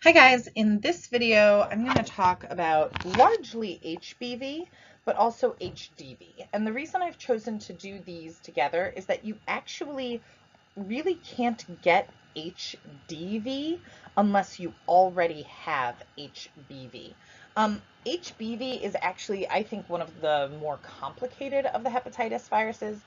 Hi guys, in this video I'm going to talk about largely HBV but also HDV. And the reason I've chosen to do these together is that you actually really can't get HDV unless you already have HBV. HBV is actually, I think, one of the more complicated of the hepatitis viruses,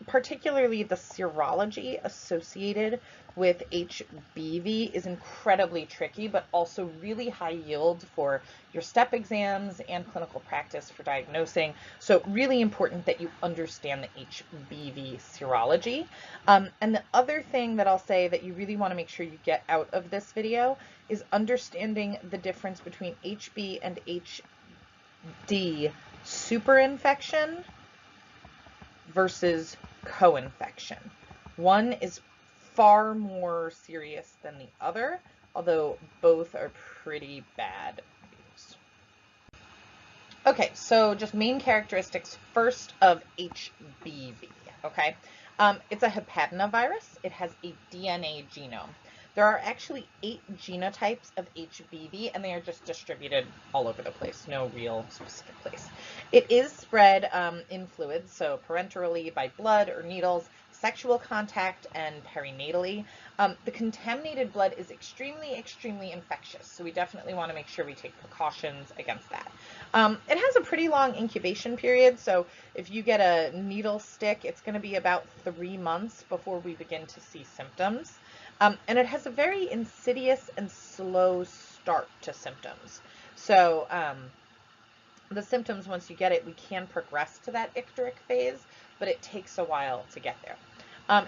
particularly the serology associated with HBV is incredibly tricky, but also really high yield for your step exams and clinical practice for diagnosing. So really important that you understand the HBV serology. And the other thing that I'll say that you really want to make sure you get out of this video is understanding the difference between HB and HD superinfection versus co-infection. One is far more serious than the other, although both are pretty bad news. Okay, so just main characteristics first of HBV, okay? It's a hepatinovirus. It has a DNA genome. There are actually 8 genotypes of HBV, and they are just distributed all over the place, no real specific place. It is spread in fluids, so parenterally by blood or needles, sexual contact, and perinatally. The contaminated blood is extremely infectious, so we definitely want to make sure we take precautions against that. It has a pretty long incubation period, so if you get a needle stick, it's going to be about 3 months before we begin to see symptoms. And it has a very insidious and slow start to symptoms. So the symptoms, once you get it, we can progress to that icteric phase, but it takes a while to get there.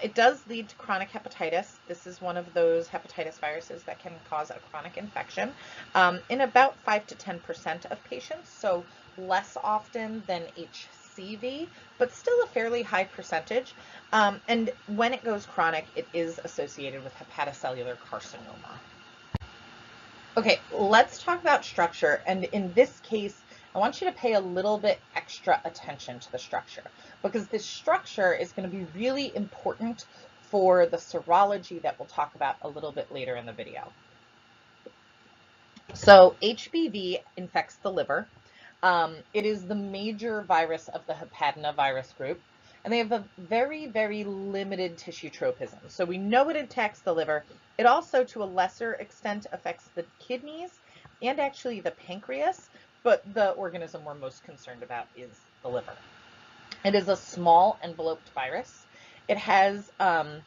It does lead to chronic hepatitis. This is one of those hepatitis viruses that can cause a chronic infection in about 5 to 10% of patients, so less often than HCV, but still a fairly high percentage. And when it goes chronic, it is associated with hepatocellular carcinoma. Okay, let's talk about structure. And in this case, I want you to pay a little bit extra attention to the structure, because this structure is going to be really important for the serology that we'll talk about a little bit later in the video. So HBV infects the liver. It is the major virus of the hepatinovirus group, and they have a very limited tissue tropism. So we know it attacks the liver. It also, to a lesser extent, affects the kidneys and actually the pancreas, but the organism we're most concerned about is the liver. It is a small enveloped virus. It has a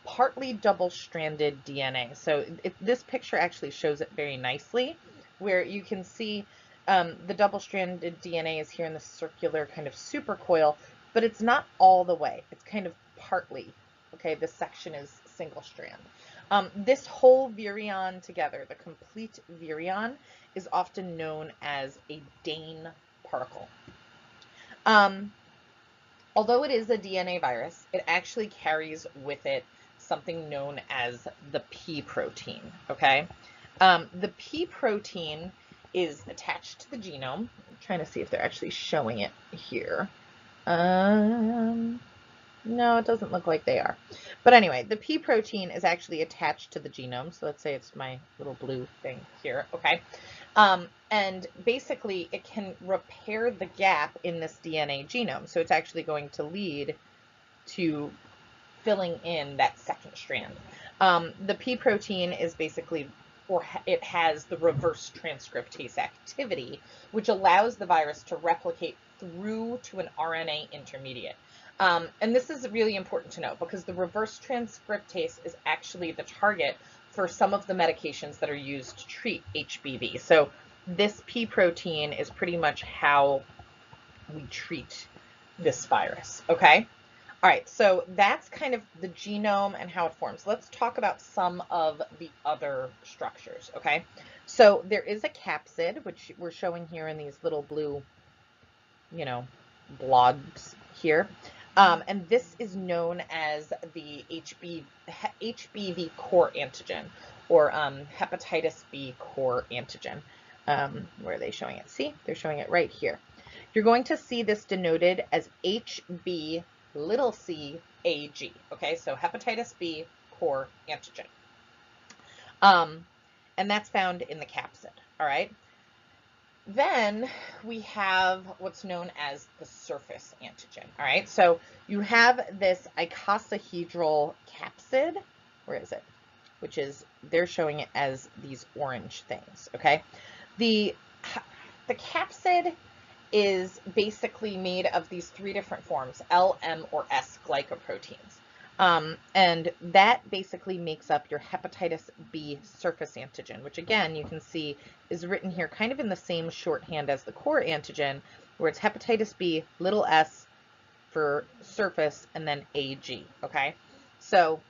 partly double-stranded DNA. So this picture actually shows it very nicely, where you can see the double-stranded DNA is here in the circular kind of supercoil, but it's not all the way. It's kind of partly. Okay, this section is single strand. This whole virion together, the complete virion, is often known as a Dane particle. Although it is a DNA virus, it actually carries with it something known as the P protein, okay? The P protein is attached to the genome. I'm trying to see if they're actually showing it here. No, it doesn't look like they are. But anyway, the P protein is actually attached to the genome. So let's say it's my little blue thing here, okay? And basically it can repair the gap in this DNA genome. So it's actually going to lead to filling in that second strand. The P protein is basically, or it has the reverse transcriptase activity, which allows the virus to replicate through to an RNA intermediate. And this is really important to know, because the reverse transcriptase is actually the target for some of the medications that are used to treat HBV. So this P protein is pretty much how we treat this virus, okay? All right, so that's kind of the genome and how it forms. Let's talk about some of the other structures, okay? So there is a capsid, which we're showing here in these little blue, blobs here. And this is known as the HBV core antigen, or hepatitis B core antigen. Where are they showing it? See, they're showing it right here. You're going to see this denoted as HB little c AG. Okay, so hepatitis B core antigen. And that's found in the capsid, all right? Then we have what's known as the surface antigen, all right? So you have this icosahedral capsid, where is it? Which is, they're showing it as these orange things, okay? The capsid is basically made of these three different forms, L, M, or S glycoproteins. And that basically makes up your hepatitis B surface antigen, which again, you can see is written here kind of in the same shorthand as the core antigen, where it's hepatitis B, little s for surface, and then AG, okay? So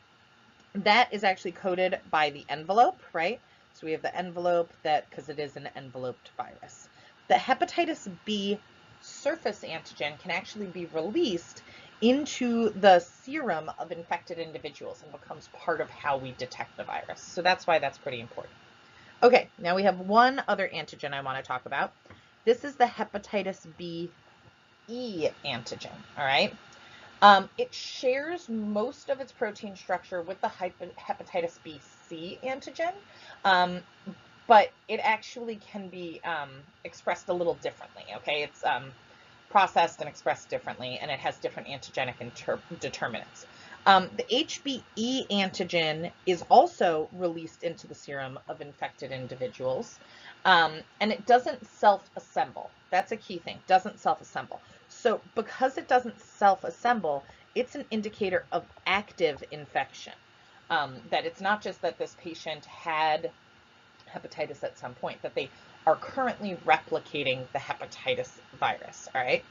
that is actually coded by the envelope, right? So we have the envelope that, because it is an enveloped virus. The hepatitis B surface antigen can actually be released into the serum of infected individuals and becomes part of how we detect the virus. So that's why that's pretty important. Okay, now we have one other antigen I want to talk about. This is the hepatitis B E antigen, all right? It shares most of its protein structure with the hepatitis B C antigen, but it actually can be expressed a little differently, okay? It's processed and expressed differently, and it has different antigenic determinants. The HBE antigen is also released into the serum of infected individuals, and it doesn't self-assemble. That's a key thing, doesn't self-assemble. So because it doesn't self-assemble, it's an indicator of active infection, that it's not just that this patient had hepatitis at some point, that they are currently replicating the hepatitis virus, all right?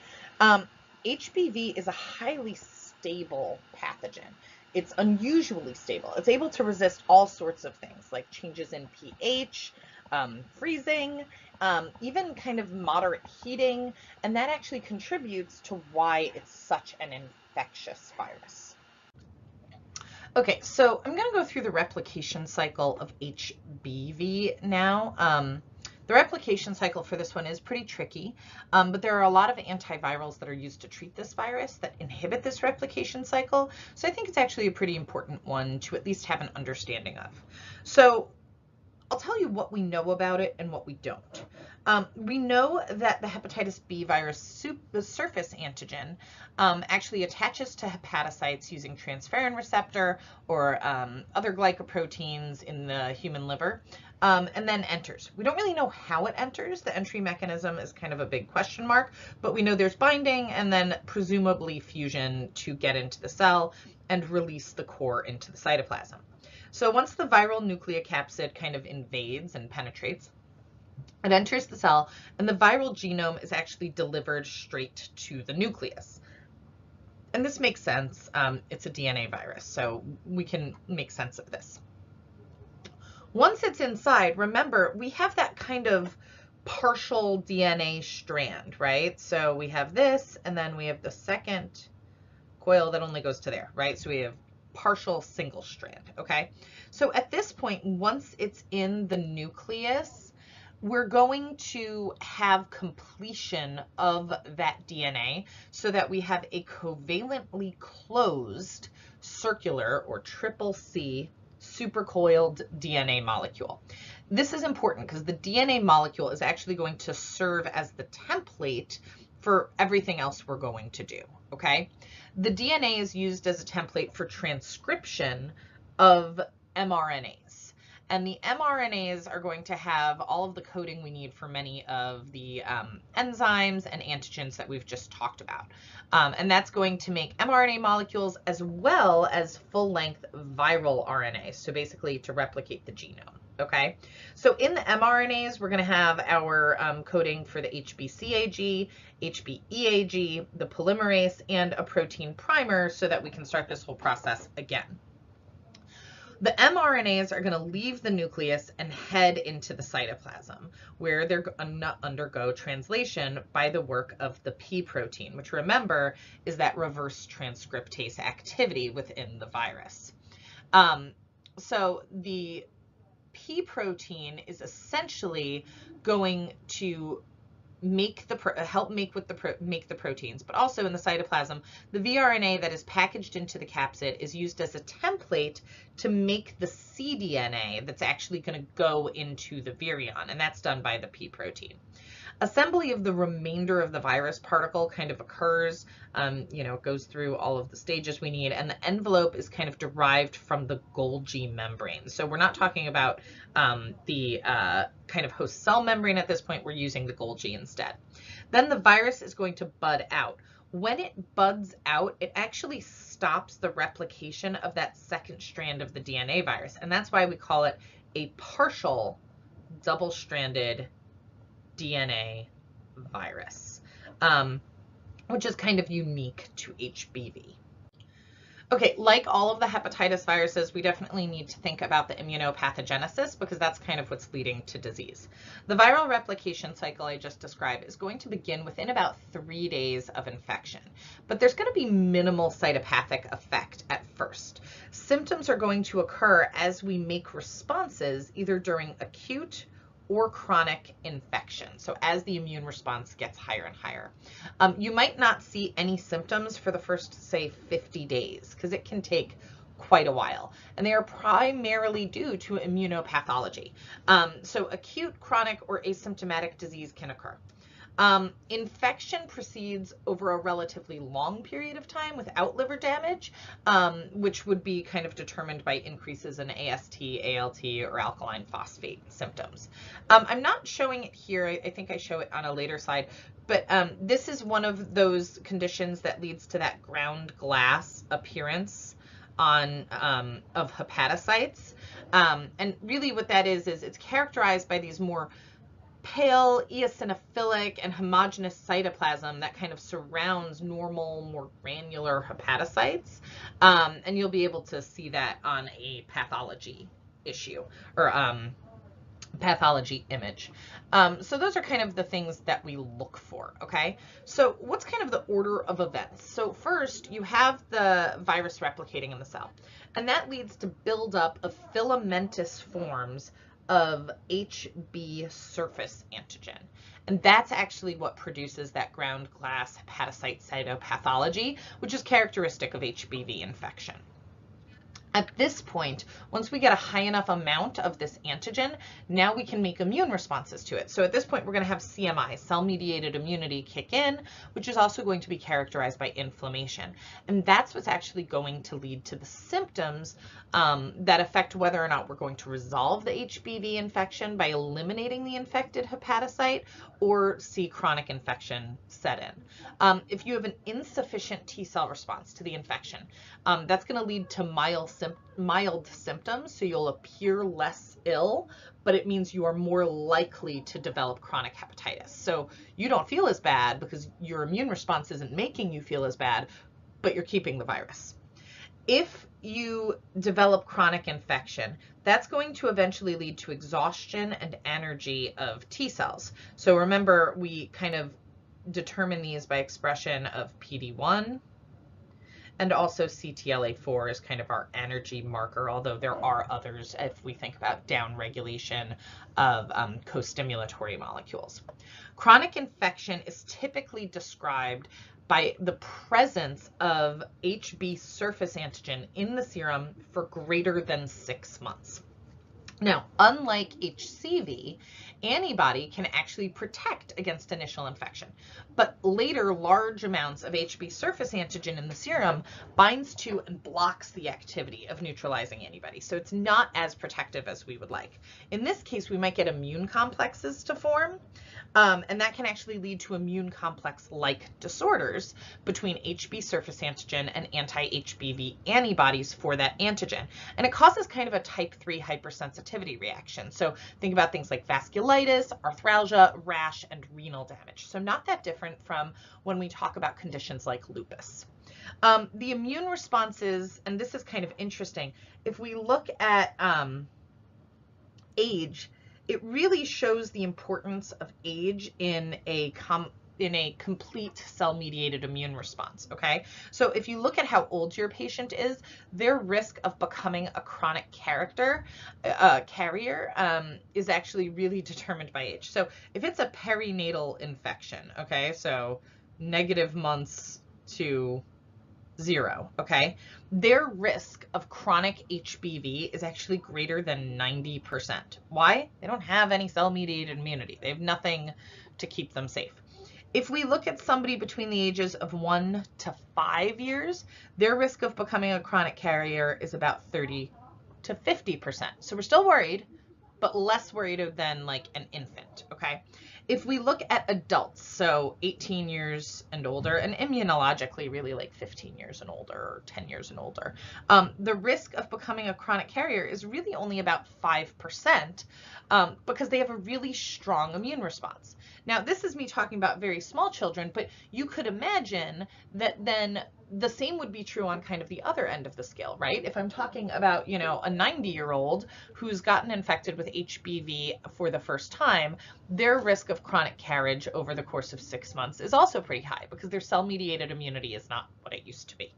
HBV is a highly stable pathogen. It's unusually stable. It's able to resist all sorts of things like changes in pH, freezing, even kind of moderate heating, and that actually contributes to why it's such an infectious virus. Okay, so I'm going to go through the replication cycle of HBV now. The replication cycle for this one is pretty tricky, but there are a lot of antivirals that are used to treat this virus that inhibit this replication cycle. So I think it's actually a pretty important one to at least have an understanding of. So I'll tell you what we know about it and what we don't. We know that the hepatitis B virus surface antigen actually attaches to hepatocytes using transferrin receptor or other glycoproteins in the human liver, and then enters. We don't really know how it enters. The entry mechanism is kind of a big question mark, but we know there's binding and then presumably fusion to get into the cell and release the core into the cytoplasm. So once the viral nucleocapsid kind of invades and penetrates, it enters the cell, and the viral genome is actually delivered straight to the nucleus. And this makes sense. It's a DNA virus, so we can make sense of this. Once it's inside, remember, we have that kind of partial DNA strand, right? So we have this, and then we have the second coil that only goes to there, right? So we have partial single strand, okay? So at this point, once it's in the nucleus, we're going to have completion of that DNA so that we have a covalently closed circular or triple C supercoiled DNA molecule. This is important because the DNA molecule is actually going to serve as the template for everything else we're going to do, okay? The DNA is used as a template for transcription of mRNAs. And the mRNAs are going to have all of the coding we need for many of the enzymes and antigens that we've just talked about. And that's going to make mRNA molecules as well as full-length viral RNA, so basically to replicate the genome. Okay, so in the mRNAs, we're going to have our coding for the HBCAG, HBEAG, the polymerase, and a protein primer so that we can start this whole process again. The mRNAs are going to leave the nucleus and head into the cytoplasm, where they're going to undergo translation by the work of the P protein, which remember is that reverse transcriptase activity within the virus. So the P protein is essentially going to help make the proteins, but also in the cytoplasm, the vRNA that is packaged into the capsid is used as a template to make the cDNA that's actually going to go into the virion, and that's done by the P protein. Assembly of the remainder of the virus particle kind of occurs, it goes through all of the stages we need, and the envelope is kind of derived from the Golgi membrane. So we're not talking about the kind of host cell membrane at this point, we're using the Golgi instead. Then the virus is going to bud out. When it buds out, it actually stops the replication of that second strand of the DNA virus, and that's why we call it a partial double-stranded DNA virus, which is kind of unique to HBV. Okay, like all of the hepatitis viruses, we definitely need to think about the immunopathogenesis because that's kind of what's leading to disease. The viral replication cycle I just described is going to begin within about 3 days of infection, but there's going to be minimal cytopathic effect at first. Symptoms are going to occur as we make responses either during acute or chronic infection. So as the immune response gets higher and higher. You might not see any symptoms for the first, say, 50 days, because it can take quite a while. And they are primarily due to immunopathology. So acute, chronic, or asymptomatic disease can occur. Infection proceeds over a relatively long period of time without liver damage, which would be kind of determined by increases in AST, ALT, or alkaline phosphate symptoms. I'm not showing it here. I think I show it on a later slide, but this is one of those conditions that leads to that ground glass appearance of hepatocytes. And really what that is it's characterized by these more pale, eosinophilic, and homogeneous cytoplasm that kind of surrounds normal, more granular hepatocytes. And you'll be able to see that on a pathology issue or pathology image. So those are kind of the things that we look for, okay? So what's kind of the order of events? So first, you have the virus replicating in the cell, and that leads to buildup of filamentous forms of HB surface antigen. And that's actually what produces that ground glass hepatocyte cytopathology, which is characteristic of HBV infection. At this point, once we get a high enough amount of this antigen, now we can make immune responses to it. So at this point, we're going to have CMI, cell-mediated immunity, kick in, which is also going to be characterized by inflammation. And that's what's actually going to lead to the symptoms that affect whether or not we're going to resolve the HBV infection by eliminating the infected hepatocyte or see chronic infection set in. If you have an insufficient T cell response to the infection, that's going to lead to mild symptoms, so you'll appear less ill, but it means you are more likely to develop chronic hepatitis. So you don't feel as bad because your immune response isn't making you feel as bad, but you're keeping the virus. If you develop chronic infection, that's going to eventually lead to exhaustion and anergy of T cells. So remember, we kind of determine these by expression of PD-1, and also CTLA-4 is kind of our energy marker, although there are others if we think about downregulation of co-stimulatory molecules. Chronic infection is typically described by the presence of HB surface antigen in the serum for greater than 6 months. Now, unlike HCV, antibody can actually protect against initial infection, but later large amounts of HB surface antigen in the serum binds to and blocks the activity of neutralizing antibodies, so it's not as protective as we would like. In this case, we might get immune complexes to form, and that can actually lead to immune complex-like disorders between HB surface antigen and anti-HBV antibodies for that antigen. And it causes kind of a type 3 hypersensitivity reaction. So think about things like vasculitis, arthralgia, rash, and renal damage. So not that different from when we talk about conditions like lupus. The immune responses, and this is kind of interesting, if we look at age, it really shows the importance of age in a a complete cell-mediated immune response, okay? So if you look at how old your patient is, their risk of becoming a chronic carrier is actually really determined by age. So if it's a perinatal infection, okay, so negative months to 0, okay, their risk of chronic HBV is actually greater than 90%. Why? They don't have any cell-mediated immunity. They have nothing to keep them safe. If we look at somebody between the ages of 1 to 5 years, their risk of becoming a chronic carrier is about 30 to 50%. So we're still worried, but less worried than like an infant, okay? If we look at adults, so 18 years and older, and immunologically really like 15 years and older or 10 years and older, the risk of becoming a chronic carrier is really only about 5% because they have a really strong immune response. Now, this is me talking about very small children, but you could imagine that then the same would be true on kind of the other end of the scale, right? If I'm talking about, you know, a 90-year-old who's gotten infected with HBV for the first time, their risk of chronic carriage over the course of 6 months is also pretty high because their cell-mediated immunity is not what it used to be.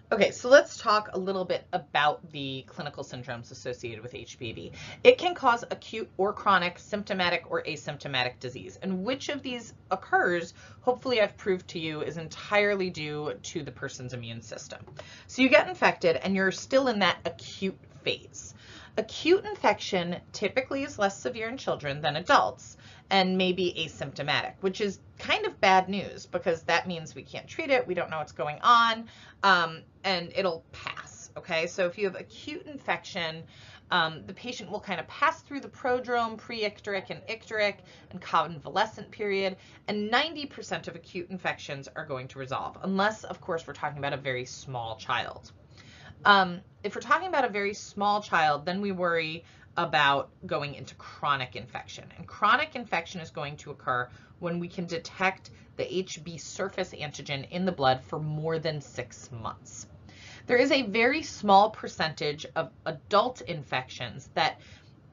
Okay, so let's talk a little bit about the clinical syndromes associated with HBV. It can cause acute or chronic, symptomatic or asymptomatic disease. And which of these occurs, hopefully I've proved to you, is entirely due to the person's immune system. So you get infected and you're still in that acute phase. Acute infection typically is less severe in children than adults and may be asymptomatic, which is kind of bad news because that means we can't treat it, we don't know what's going on, and it'll pass, okay? So if you have acute infection, the patient will kind of pass through the prodrome, pre-icteric and icteric and convalescent period, and 90% of acute infections are going to resolve, unless, of course, we're talking about a very small child. If we're talking about a very small child, then we worry about going into chronic infection. And chronic infection is going to occur when we can detect the HB surface antigen in the blood for more than 6 months. There is a very small percentage of adult infections that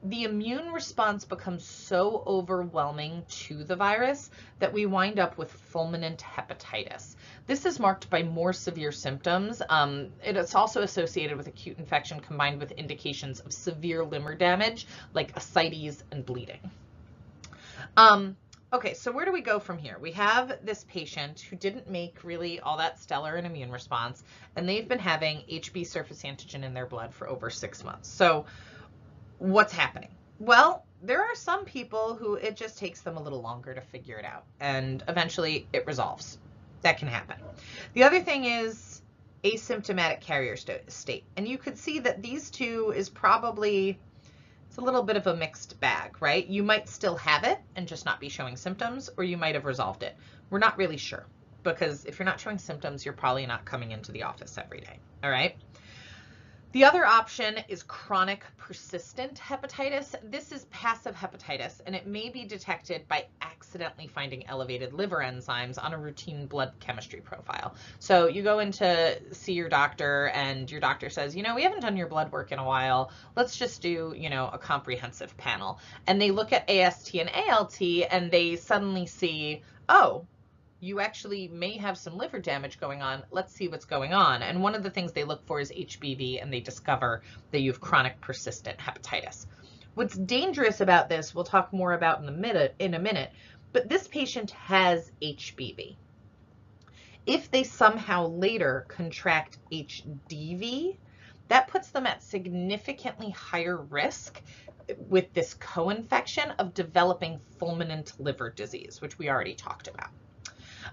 the immune response becomes so overwhelming to the virus that we wind up with fulminant hepatitis. This is marked by more severe symptoms. It's also associated with acute infection combined with indications of severe liver damage like ascites and bleeding. Okay, so where do we go from here? We have this patient who didn't make really all that stellar an immune response, and they've been having HB surface antigen in their blood for over 6 months. So what's happening? Well, there are some people who it just takes them a little longer to figure it out, and eventually it resolves. That can happen. The other thing is asymptomatic carrier state, and you could see that these two is probably, it's a little bit of a mixed bag, right? You might still have it and just not be showing symptoms, or you might have resolved it. We're not really sure, because if you're not showing symptoms, you're probably not coming into the office every day, all right? The other option is chronic persistent hepatitis. This is passive hepatitis, and it may be detected by accidentally finding elevated liver enzymes on a routine blood chemistry profile. So you go in to see your doctor, and your doctor says, you know, we haven't done your blood work in a while. Let's just do, you know, a comprehensive panel. And they look at AST and ALT, and they suddenly see, oh, you actually may have some liver damage going on. Let's see what's going on. And one of the things they look for is HBV, and they discover that you have chronic persistent hepatitis. What's dangerous about this, we'll talk more about in a minute, but this patient has HBV. If they somehow later contract HDV, that puts them at significantly higher risk with this co-infection of developing fulminant liver disease, which we already talked about.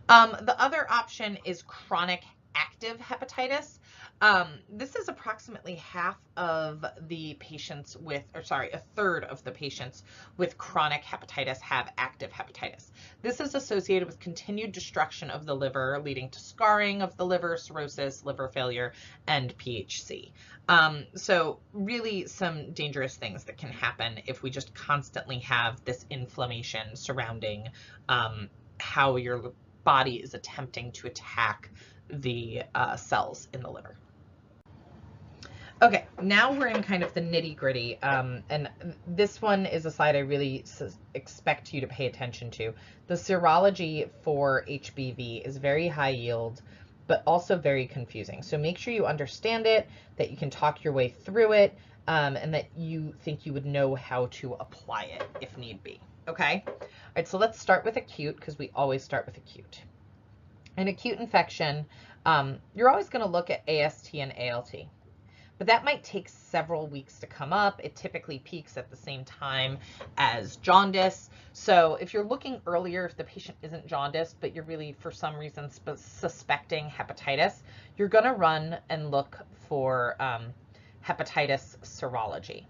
The other option is chronic active hepatitis. This is approximately half of the patients with, or sorry, a third of the patients with chronic hepatitis have active hepatitis. This is associated with continued destruction of the liver, leading to scarring of the liver, cirrhosis, liver failure, and PHC. So really some dangerous things that can happen if we just constantly have this inflammation surrounding how your body is attempting to attack the cells in the liver. Okay, now we're in kind of the nitty gritty, and this one is a slide I really expect you to pay attention to. The serology for HBV is very high yield, but also very confusing. So make sure you understand it, that you can talk your way through it, and that you think you would know how to apply it if need be. Okay? All right, so let's start with acute, because we always start with acute. In acute infection, you're always going to look at AST and ALT. But that might take several weeks to come up. It typically peaks at the same time as jaundice. So if you're looking earlier, if the patient isn't jaundiced, but you're really for some reason suspecting hepatitis, you're going to run and look for hepatitis serology.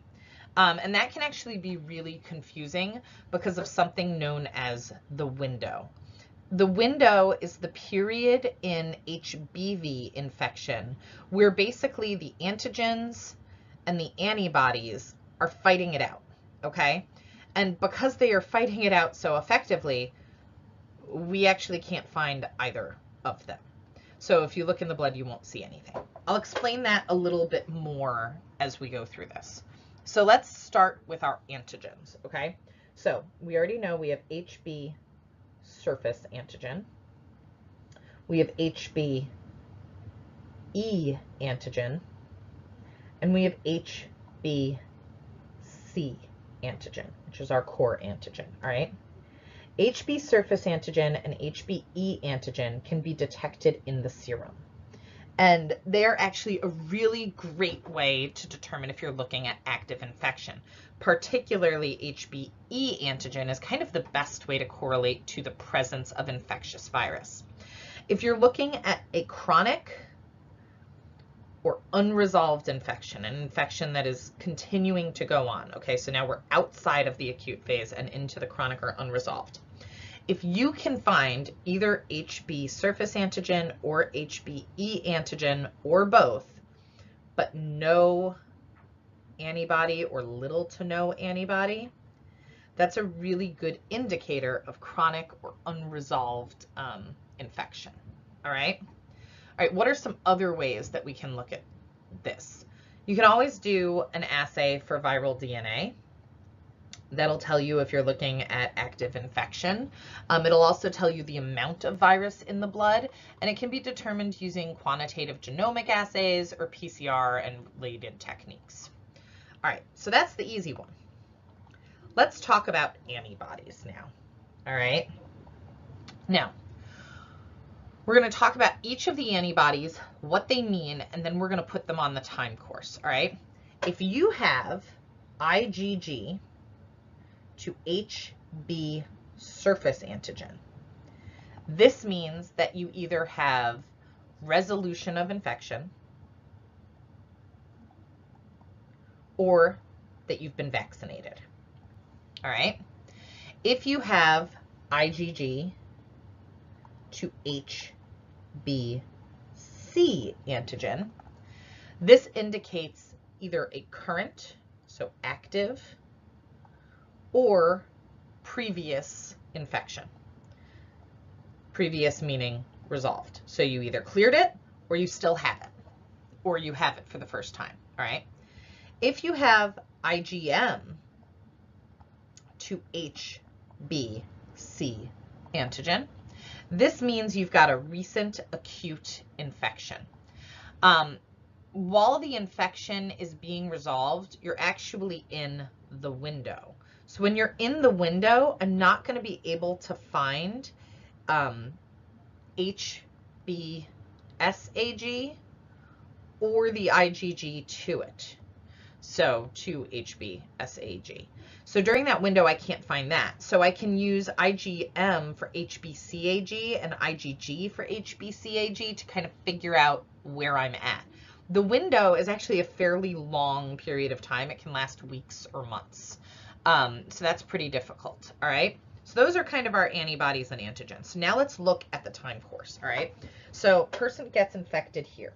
And that can actually be really confusing because of something known as the window. The window is the period in HBV infection where basically the antigens and the antibodies are fighting it out, okay? And because they are fighting it out so effectively, we actually can't find either of them. So if you look in the blood, you won't see anything. I'll explain that a little bit more as we go through this. So let's start with our antigens, okay? So we already know we have HB surface antigen. We have HBe antigen, and we have HBc antigen, which is our core antigen, all right? HB surface antigen and HBe antigen can be detected in the serum. And they're actually a really great way to determine if you're looking at active infection. Particularly HBe antigen is kind of the best way to correlate to the presence of infectious virus. If you're looking at a chronic or unresolved infection, an infection that is continuing to go on, okay, so now we're outside of the acute phase and into the chronic or unresolved. If you can find either HB surface antigen or HBe antigen or both, but no antibody or little to no antibody, that's a really good indicator of chronic or unresolved infection. All right? All right, what are some other ways that we can look at this? You can always do an assay for viral DNA. That'll tell you if you're looking at active infection. It'll also tell you the amount of virus in the blood, and it can be determined using quantitative genomic assays or PCR and related techniques. All right, so that's the easy one. Let's talk about antibodies now. All right. Now, we're going to talk about each of the antibodies, what they mean, and then we're going to put them on the time course. All right. If you have IgG to HB surface antigen, this means that you either have resolution of infection or that you've been vaccinated. All right. If you have IgG to HBc antigen, this indicates either a current, so active, or previous infection. Previous meaning resolved. So you either cleared it or you still have it, or you have it for the first time, all right? If you have IgM to HBc antigen, this means you've got a recent acute infection. While the infection is being resolved, you're actually in the window. So when you're in the window, I'm not going to be able to find HBsAg or the IgG to it. So to HBsAg. So during that window, I can't find that. So I can use IgM for HBcAg and IgG for HBcAg to kind of figure out where I'm at. The window is actually a fairly long period of time. It can last weeks or months. So that's pretty difficult, all right? So those are kind of our antibodies and antigens. So now let's look at the time course, all right? So person gets infected here.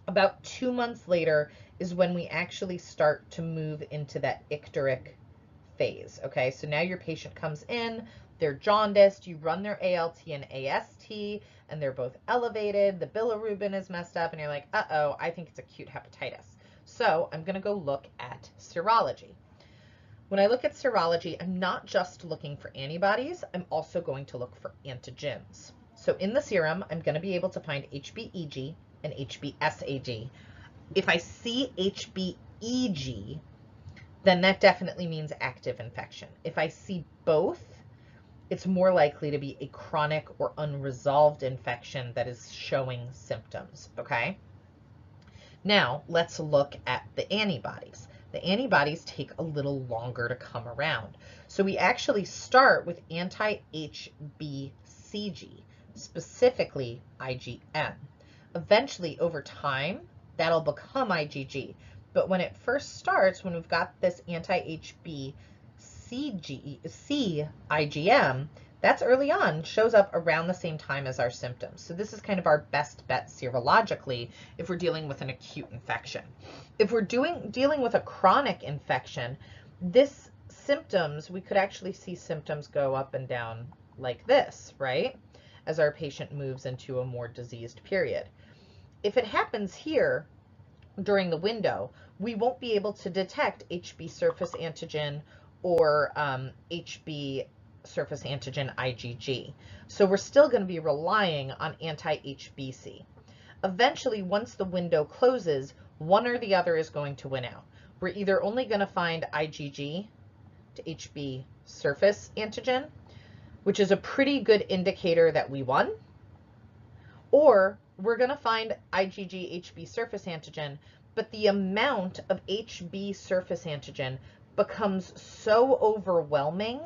About 2 months later is when we actually start to move into that icteric phase, okay? So now your patient comes in, they're jaundiced, you run their ALT and AST, and they're both elevated, the bilirubin is messed up, and you're like, uh-oh, I think it's acute hepatitis. So I'm going to go look at serology. When I look at serology, I'm not just looking for antibodies, I'm also going to look for antigens. So in the serum, I'm going to be able to find HBEG and HBsAg. If I see HBEG, then that definitely means active infection. If I see both, it's more likely to be a chronic or unresolved infection that is showing symptoms, okay? Now, let's look at the antibodies. The antibodies take a little longer to come around. So we actually start with anti-HBCG, specifically IgM. Eventually, over time, that'll become IgG. But when it first starts, when we've got this anti-HBCG, IgM, that's early on, shows up around the same time as our symptoms. So this is kind of our best bet serologically if we're dealing with an acute infection. If we're dealing with a chronic infection, this symptoms, we could actually see symptoms go up and down like this, right? As our patient moves into a more diseased period. If it happens here during the window, we won't be able to detect HB surface antigen or HB surface antigen IgG. So we're still going to be relying on anti-HBC. Eventually, once the window closes, one or the other is going to win out. We're either only going to find IgG to HB surface antigen, which is a pretty good indicator that we won, or we're going to find IgG HB surface antigen, but the amount of HB surface antigen becomes so overwhelming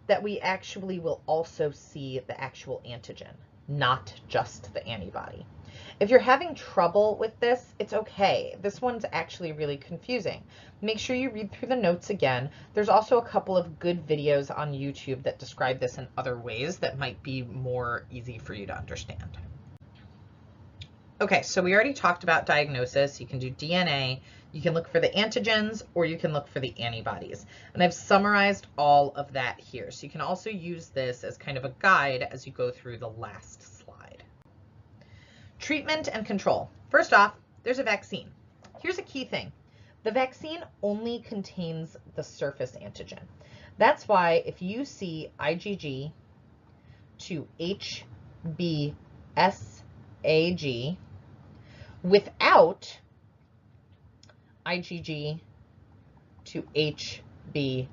that we actually will also see the actual antigen, not just the antibody. If you're having trouble with this, it's okay. This one's actually really confusing. Make sure you read through the notes again. There's also a couple of good videos on YouTube that describe this in other ways that might be more easy for you to understand. Okay, so we already talked about diagnosis. You can do DNA, you can look for the antigens, or you can look for the antibodies. And I've summarized all of that here. So you can also use this as kind of a guide as you go through the last slide. Treatment and control. First off, there's a vaccine. Here's a key thing. The vaccine only contains the surface antigen. That's why if you see IgG to HBsAg without IgG to HBcAg,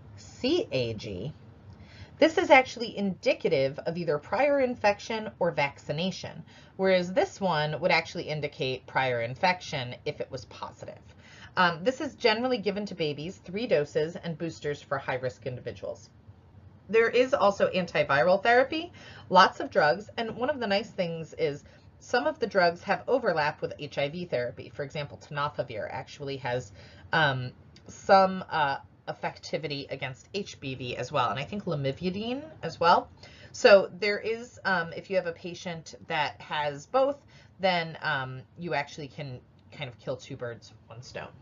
this is actually indicative of either prior infection or vaccination, whereas this one would actually indicate prior infection if it was positive. This is generally given to babies, 3 doses, and boosters for high-risk individuals. There is also antiviral therapy, lots of drugs, and one of the nice things is some of the drugs have overlap with HIV therapy. For example, tenofovir actually has some effectivity against HBV as well, and I think lamivudine as well. So there is, if you have a patient that has both, then you actually can kind of kill 2 birds with 1 stone.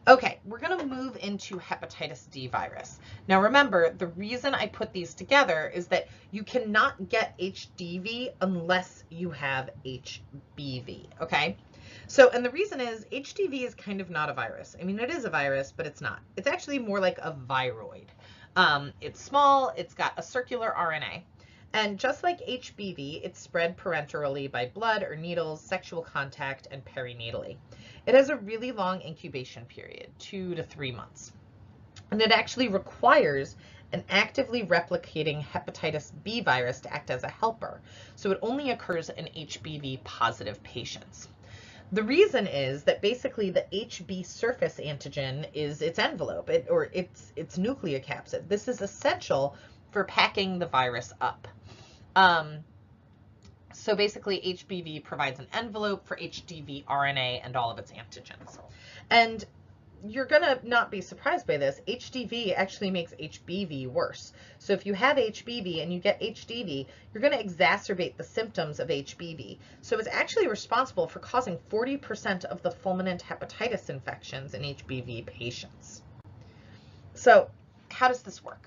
Okay, we're going to move into hepatitis D virus. Now remember, the reason I put these together is that you cannot get HDV unless you have HBV, okay? So, and the reason is HDV is kind of not a virus. I mean, it is a virus, but it's not. It's actually more like a viroid. It's small, it's got a circular RNA. And just like HBV, it's spread parenterally by blood or needles, sexual contact, and perinatally. It has a really long incubation period, 2 to 3 months. And it actually requires an actively replicating hepatitis B virus to act as a helper. So it only occurs in HBV positive patients. The reason is that basically the HB surface antigen is its envelope, its nucleocapsid. This is essential for packing the virus up. So basically HBV provides an envelope for HDV RNA and all of its antigens. And you're gonna not be surprised by this. HDV actually makes HBV worse. So if you have HBV and you get HDV, you're gonna exacerbate the symptoms of HBV. So it's actually responsible for causing 40% of the fulminant hepatitis infections in HBV patients. So how does this work?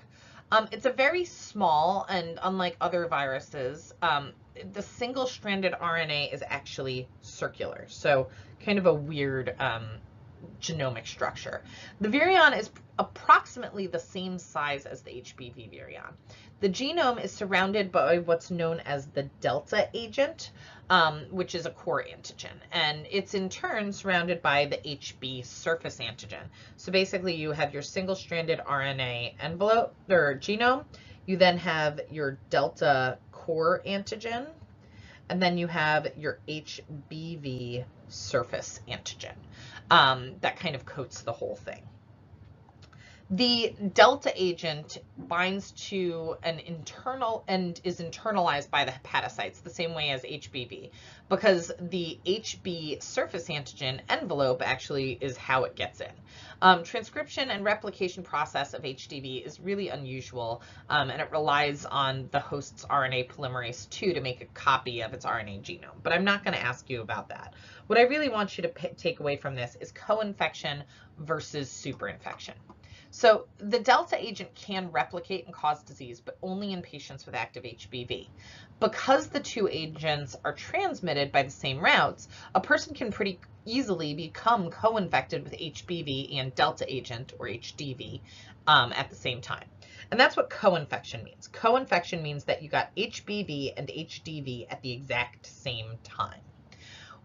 It's a very small, and unlike other viruses, the single-stranded RNA is actually circular. So kind of a weird genomic structure. The virion is approximately the same size as the HBV virion. The genome is surrounded by what's known as the delta agent, which is a core antigen, and it's in turn surrounded by the HB surface antigen. So basically you have your single-stranded RNA envelope or genome, you then have your delta core antigen, and then you have your HBV surface antigen that kind of coats the whole thing. The delta agent binds to an internal and is internalized by the hepatocytes the same way as HBV, because the HB surface antigen envelope actually is how it gets in. Transcription and replication process of HDV is really unusual, and it relies on the host's RNA polymerase II to make a copy of its RNA genome. But I'm not going to ask you about that. What I really want you to take away from this is co-infection versus superinfection. So the delta agent can replicate and cause disease, but only in patients with active HBV. Because the two agents are transmitted by the same routes, a person can pretty easily become co-infected with HBV and delta agent, or HDV, at the same time. And that's what co-infection means. Co-infection means that you got HBV and HDV at the exact same time.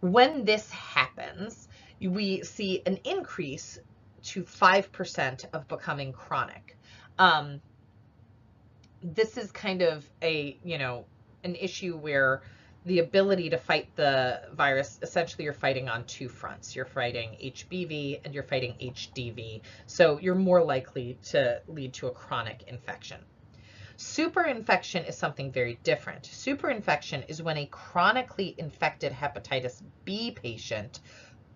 When this happens, we see an increase to 5% of becoming chronic. This is kind of a, an issue where the ability to fight the virus, essentially you're fighting on two fronts. You're fighting HBV and you're fighting HDV. So you're more likely to lead to a chronic infection. Superinfection is something very different. Superinfection is when a chronically infected hepatitis B patient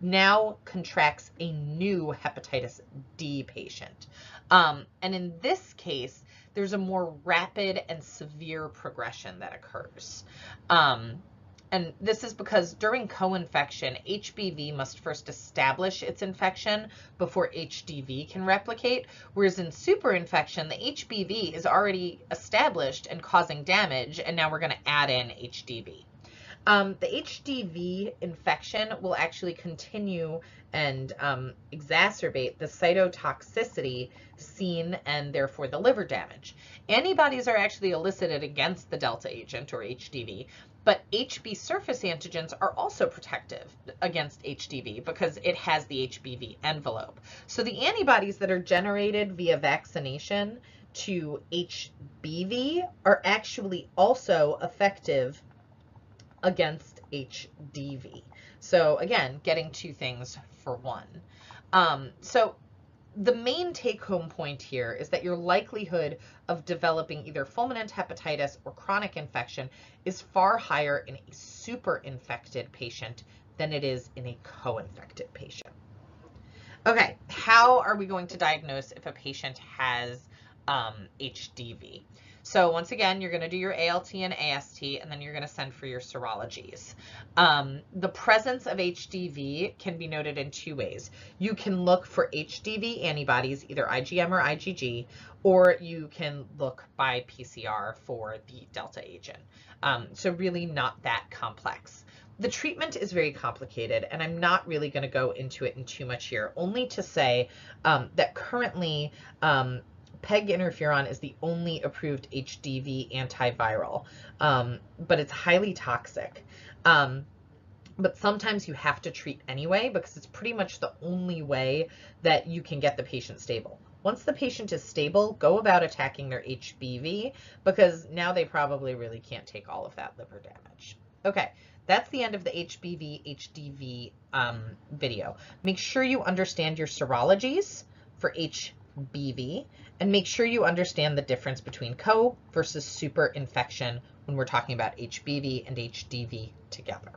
now contracts a new hepatitis D patient. And in this case, there's a more rapid and severe progression that occurs. And this is because during co-infection, HBV must first establish its infection before HDV can replicate, whereas in superinfection, the HBV is already established and causing damage, and now we're going to add in HDV. The HDV infection will actually continue and exacerbate the cytotoxicity seen and therefore the liver damage. Antibodies are actually elicited against the delta agent, or HDV, but HB surface antigens are also protective against HDV because it has the HBV envelope. So the antibodies that are generated via vaccination to HBV are actually also effective against HDV. So again, getting two things for one. So the main take-home point here is that your likelihood of developing either fulminant hepatitis or chronic infection is far higher in a super-infected patient than it is in a co-infected patient. Okay, how are we going to diagnose if a patient has HDV? So once again, you're going to do your ALT and AST, and then you're going to send for your serologies. The presence of HDV can be noted in two ways. You can look for HDV antibodies, either IgM or IgG, or you can look by PCR for the delta agent. So really not that complex. The treatment is very complicated, and I'm not really going to go into it in too much here, only to say that currently PEG interferon is the only approved HDV antiviral, but it's highly toxic. But sometimes you have to treat anyway because it's pretty much the only way that you can get the patient stable. Once the patient is stable, go about attacking their HBV because now they probably really can't take all of that liver damage. Okay, that's the end of the HBV, HDV video. Make sure you understand your serologies for HBV, and make sure you understand the difference between co versus super infection when we're talking about HBV and HDV together.